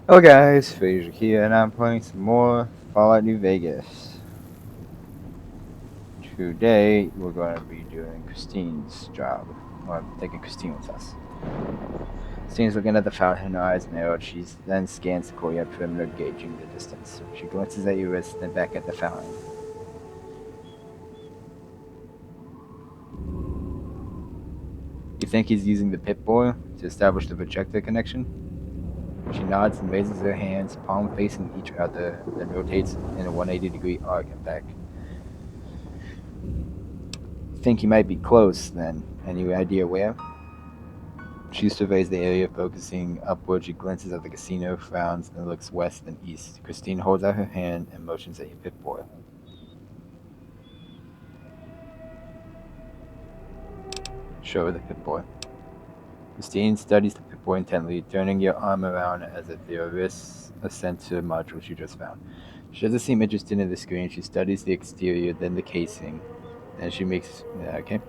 Hello guys, Fraser here, and I'm playing some more Fallout New Vegas. Today, we're going to be doing Christine's job. Well, taking Christine with us. Christine's looking at the fountain, her eyes narrowed. She then scans the courtyard perimeter, gauging the distance. She glances at your wrist, then back at the fountain. You think he's using the Pip-Boy to establish the projector connection? She nods and raises her hands, palm facing each other, then rotates in a 180-degree arc and back. Think he might be close, then. Any idea where? She surveys the area, focusing upward. She glances at the casino, frowns, and looks west and east. Christine holds out her hand and motions at your Pip-Boy. Show her the Pip-Boy. Christine studies the Pip-Boy intently, turning your arm around as if your wrist's a sensor module she just found. She doesn't seem interested in the screen. She studies the exterior, then the casing. Then she makes... okay.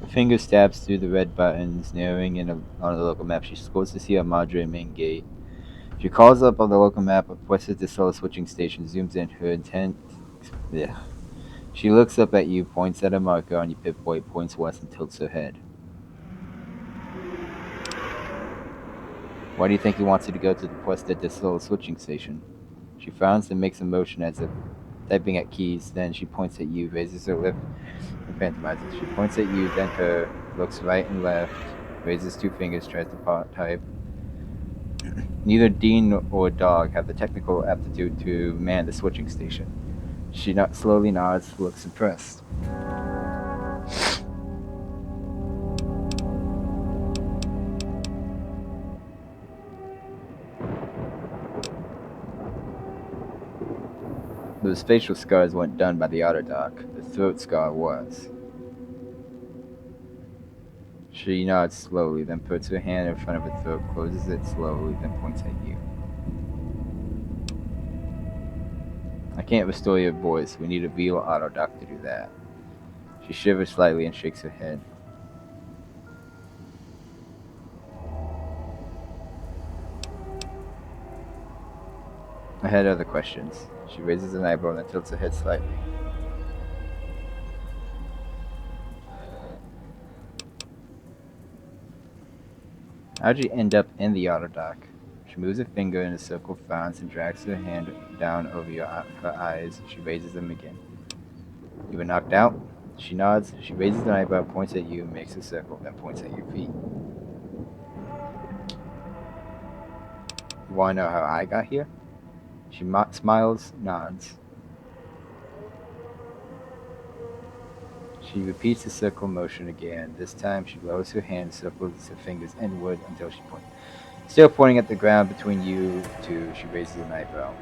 Her finger stabs through the red buttons, narrowing in on the local map. She scrolls to see a Madre main gate. She calls up on the local map, presses the solar switching station, zooms in. Her intent... yeah. She looks up at you, points at a marker on your Pip-Boy, points west, and tilts her head. Why do you think he wants you to go to the quest at the solar switching station? She frowns and makes a motion as if typing at keys. Then she points at you, raises her lip, and pantomizes. She points at you, then her, looks right and left, raises two fingers, tries to type. Neither Dean or Dog have the technical aptitude to man the switching station. She slowly nods, looks impressed. Those facial scars weren't done by the outer dock. The throat scar was. She nods slowly, then puts her hand in front of her throat, closes it slowly, then points at you. I can't restore your voice. We need a real auto dock to do that. She shivers slightly and shakes her head. I had other questions. She raises an eyebrow and then tilts her head slightly. How'd you end up in the auto dock? She moves her finger in a circle, frowns, and drags her hand down over her eyes. She raises them again. You were knocked out? She nods. She raises an eyebrow, points at you, makes a circle, then points at your feet. You want to know how I got here? She smiles, nods. She repeats the circle motion again. This time she lowers her hand, circles her fingers inward until she points. Still pointing at the ground between you two, she raises an eyebrow.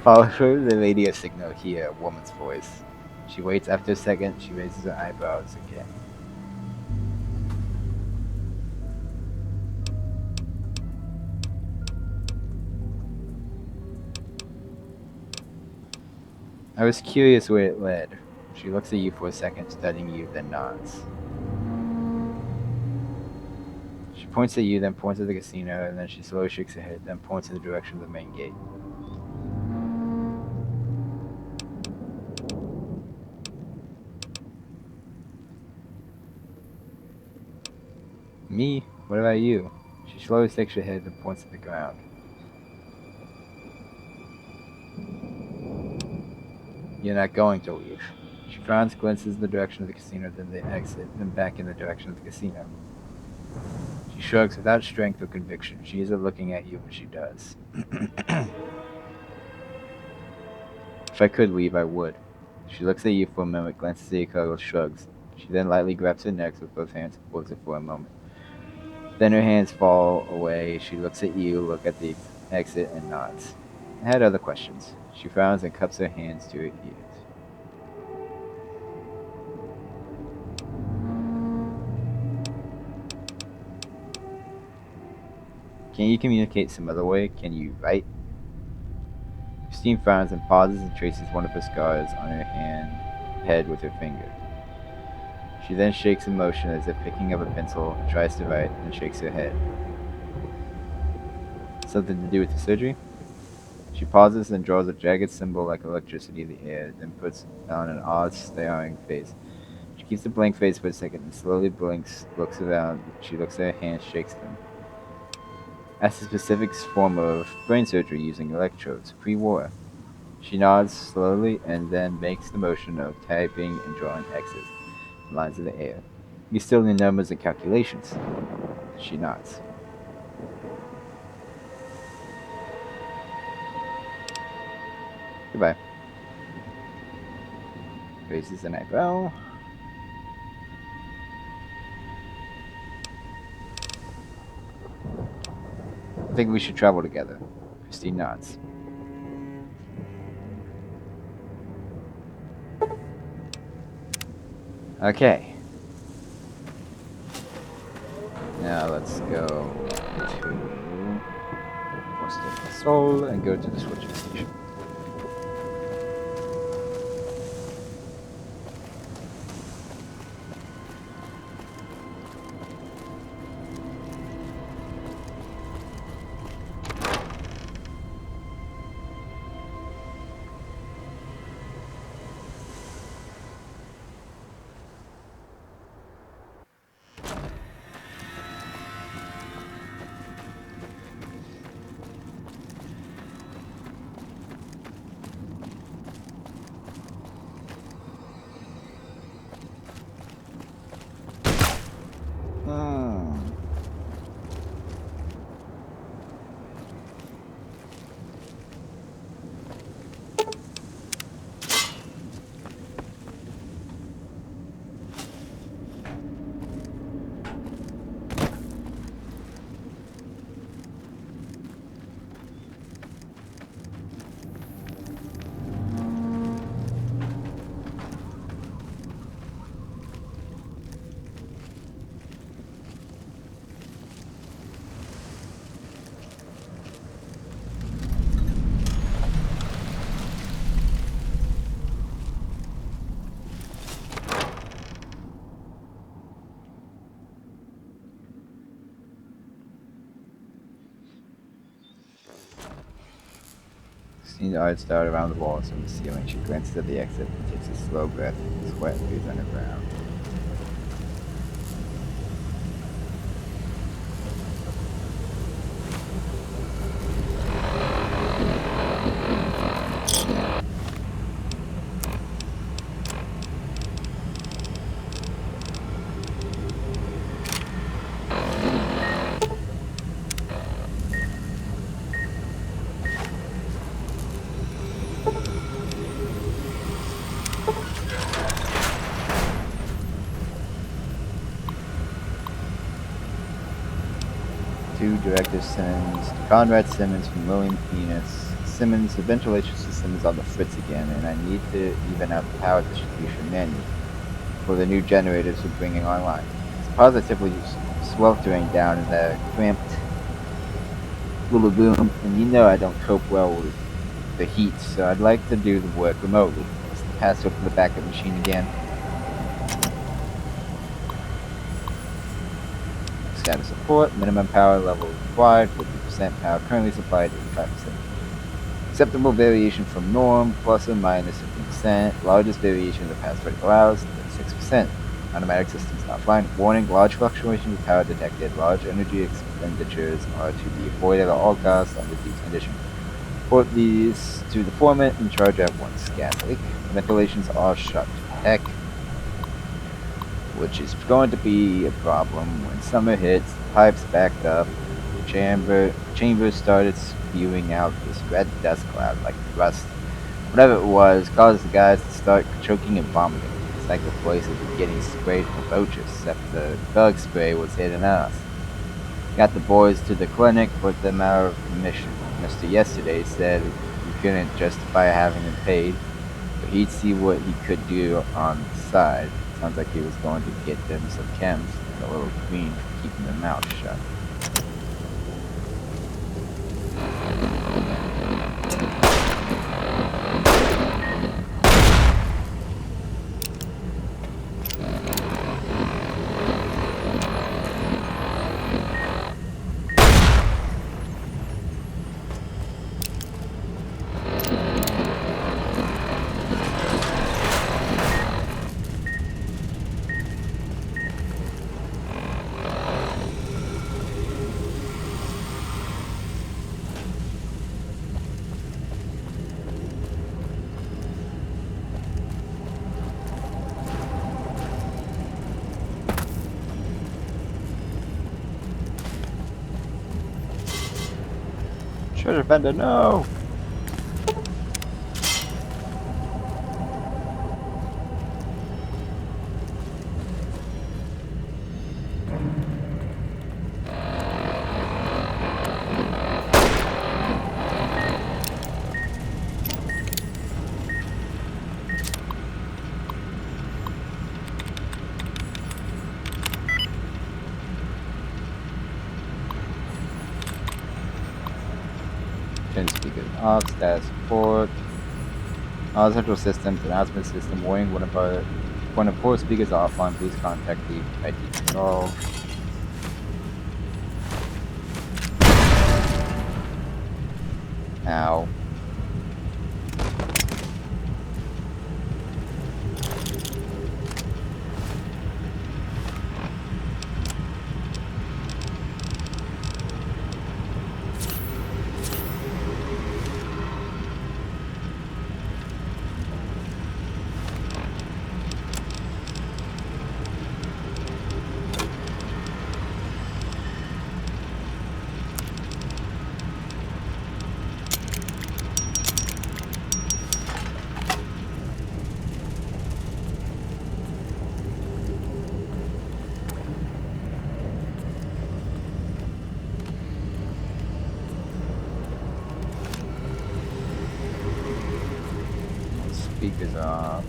Follow the radio signal here, a woman's voice. She waits. After a second, she raises her eyebrows again. I was curious where it led. She looks at you for a second, studying you, then nods. She points at you, then points at the casino, and then she slowly shakes her head, then points in the direction of the main gate. Me? What about you? She slowly shakes her head and points at the ground. You're not going to leave. She frowns, glances in the direction of the casino, then the exit, then back in the direction of the casino. She shrugs without strength or conviction. She isn't looking at you, but she does. If I could leave, I would. She looks at you for a moment, glances at your shrugs. She then lightly grabs her neck with both hands and holds it for a moment. Then her hands fall away. She looks at you, look at the exit, and nods. I had other questions. She frowns and cups her hands to her ears. Can you communicate some other way? Can you write? Christine frowns and pauses and traces one of her scars on her hand head with her finger. She then shakes in motion as if picking up a pencil, tries to write, and shakes her head. Something to do with the surgery? She pauses and draws a jagged symbol like electricity in the air, then puts on an odd, staring face. She keeps a blank face for a second and slowly blinks, looks around. She looks at her hands, shakes them. That's a specific form of brain surgery using electrodes, pre-war. She nods slowly and then makes the motion of typing and drawing X's, lines in the air. You still need numbers and calculations. She nods. Goodbye. Raises an eyebrow. I think we should travel together. Christine nods. Okay. Now let's go to Costa Sol and go to the switching station. Seeing the eyes dart around the walls and the ceiling, she glances at the exit and takes a slow breath. Sweat oozes on her brow. To Director Simmons, to Conrad Simmons from William Penis. Simmons, the ventilation system is on the fritz again, and I need to even out the power distribution manual for the new generators we're bringing online. It's positively sweltering down in the cramped little room, and you know I don't cope well with the heat, so I'd like to do the work remotely. Let's pass open the backup machine again. Status support, minimum power level required, 50% power currently supplied, 85%. Acceptable variation from norm, plus or minus 15%. Largest variation in the past 24 hours, 36%. Automatic systems offline. Warning, large fluctuations of power detected. Large energy expenditures are to be avoided at all costs under these conditions. Port these to the foreman in charge at once. Gas leak. Ventilations are shut. Heck. Which is going to be a problem when summer hits, the pipes backed up, the chamber started spewing out this red dust cloud like rust. Whatever it was caused the guys to start choking and vomiting. It's like the place was getting sprayed for roaches, except the bug spray was hitting us. Got the boys to the clinic, put them out of commission. Mr. Yesterday said he couldn't justify having them paid, but he'd see what he could do on the side. Sounds like he was going to get them some chems and a little green for keeping their mouths shut. Treasure Fender, no! Turn speakers off, status report. All central systems, announcement system, warning one of four speakers are offline, please contact the IT control. Ow. Speakers off.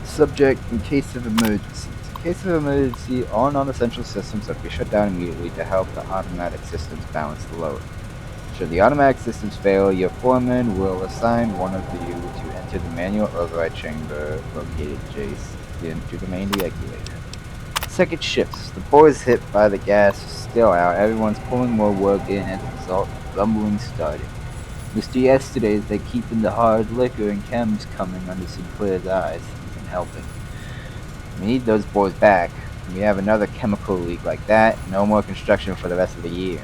Subject in case of emergencies. In case of emergency, all non-essential systems are to be shut down immediately to help the automatic systems balance the load. Should the automatic systems fail, your foreman will assign one of you to enter the manual override chamber located adjacent to the main regulator. Second shifts. The boys hit by the gas is still out. Everyone's pulling more work in as a result. Rumbling started. Mr. Yesterdays, they keeping the hard liquor and chems coming under Sinclair's eyes. Isn't helping. We need those boys back. We have another chemical leak like that. No more construction for the rest of the year.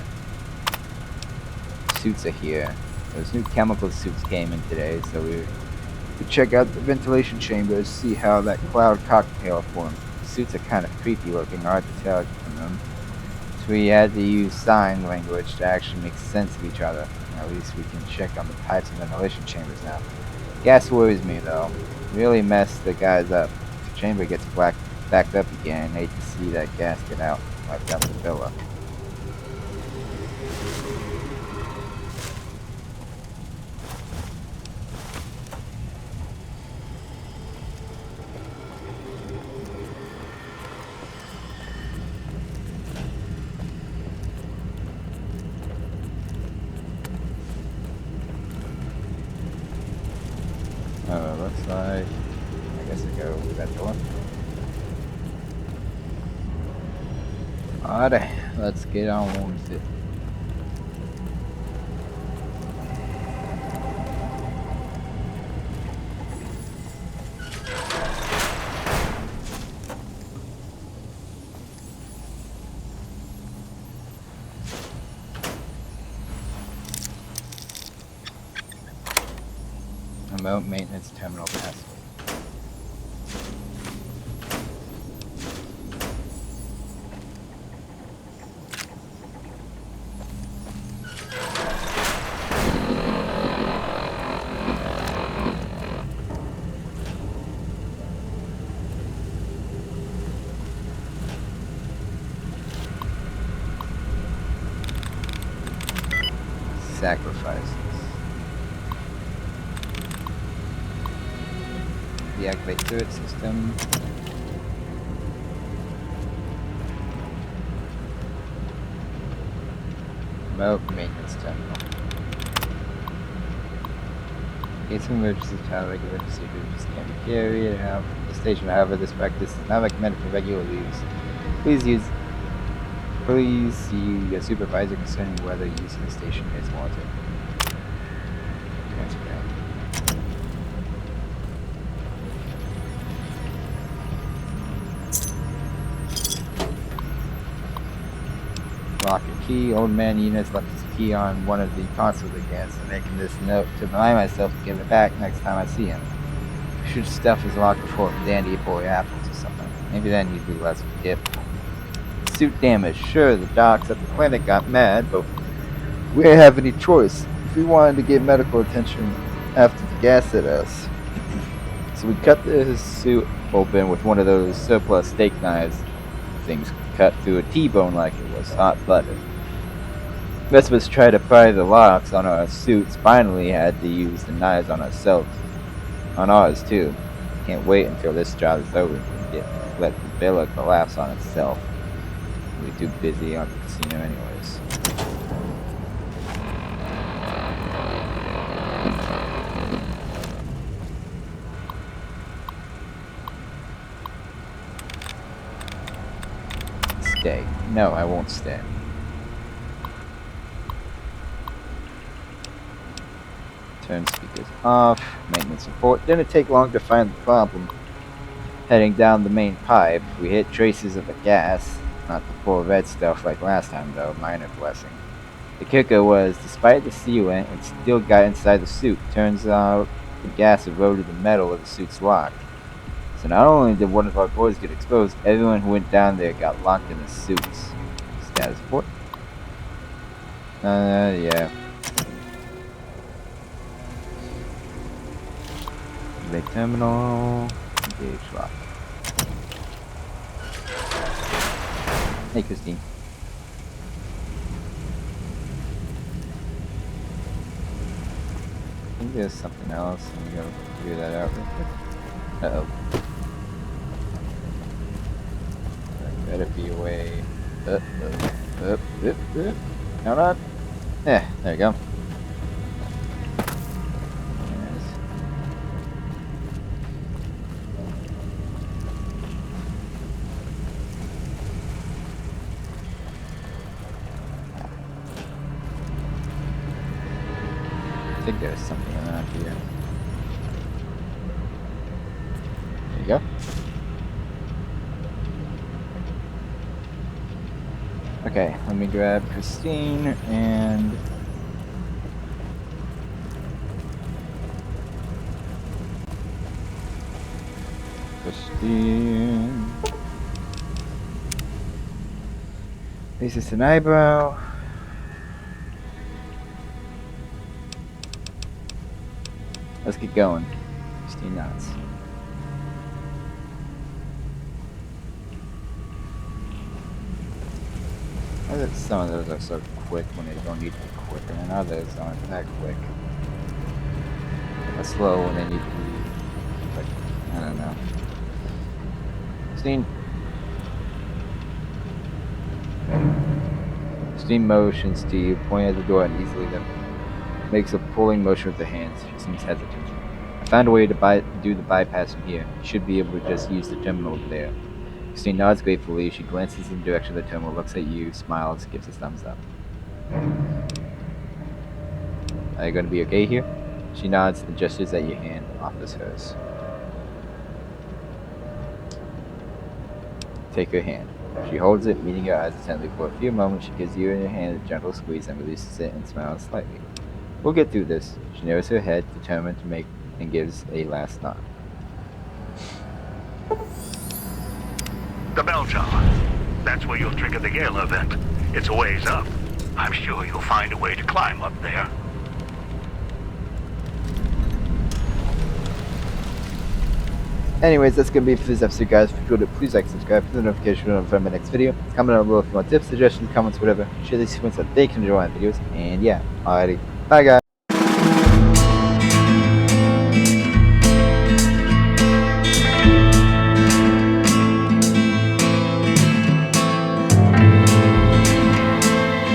Suits are here. Those new chemical suits came in today, so we check out the ventilation chambers, see how that cloud cocktail formed. The suits are kind of creepy looking, hard to tell from them. So we had to use sign language to actually make sense of each other. At least we can check on the pipes and ventilation chambers now. Gas worries me though. Really messed the guys up. If the chamber gets backed up again, I hate to see that gas get out, wiped out the villa. Looks like, I guess I go with that door. Alright, let's get on with it. Remote maintenance terminal password. Sacrifices. Deactivate turret system. Remote maintenance terminal. In case of emergency, child regular procedures can be carried out from the station. However, this practice is not recommended for regular use. Please see your supervisor concerning whether using the station is warranted. Transfer. lock and key. Old man Enos left his key on one of the consoles again, so making this note to remind myself to give it back next time I see him. I should stuff his locker full of dandy boy apples or something. Maybe then he'd be less forgetful. Suit damage. Sure, the docs at the clinic got mad, but we didn't have any choice. If we wanted to get medical attention after the gas hit us. So we cut his suit open with one of those surplus steak knives. Things cut through a T-bone like it was hot butter. The rest of us tried to pry the locks on our suits, finally had to use the knives on ourselves. On ours, too. Can't wait until this job is over and let the villa collapse on itself. We're too busy on the casino anyways. Stay. No, I won't stay. Turn speakers off. Maintenance report. Didn't take long to find the problem. Heading down the main pipe, we hit traces of the gas. Not the full red stuff like last time though, minor blessing. The kicker was, despite the sealant, it still got inside the suit. Turns out the gas eroded the metal of the suit's lock. So not only did one of our boys get exposed, everyone who went down there got locked in the suits. Status report? Yeah. Bay terminal. Engage lock. Hey, Christine. I think there's something else. Let me go figure that out real quick. Uh-oh. There better be a way. Up. Hold on. Yeah, there you go. I think there's something around here. There you go. Okay, let me grab Christine and Christine. This is an eyebrow. Let's get going. 16 knots. Why is it some of those are so quick when they don't need to be quicker, and others aren't that quick? Or slow when they need to be quick. I don't know. 16. Christine motions to you, pointing at the door and easily then makes a pulling motion with the hands. She seems hesitant. I found a way to do the bypass from here. You should be able to just use the terminal over there. Christine nods gratefully. She glances in the direction of the terminal, looks at you, smiles, gives a thumbs up. Are you going to be okay here? She nods and gestures at your hand, offers hers. Take her hand. She holds it, meeting your eyes intently for a few moments. She gives you in your hand a gentle squeeze and releases it and smiles slightly. We'll get through this. She narrows her head, determined to make, and gives a last nod. The bell tower. That's where you'll trigger the Gala event. It's a ways up. I'm sure you'll find a way to climb up there. Anyways, that's going to be it for this episode, guys. If you enjoyed it, please like, subscribe, hit the notification bell for my next video. Comment down below if you want tips, suggestions, comments, whatever. Share these sequence that they can enjoy my videos. And yeah, alrighty. Bye, guys.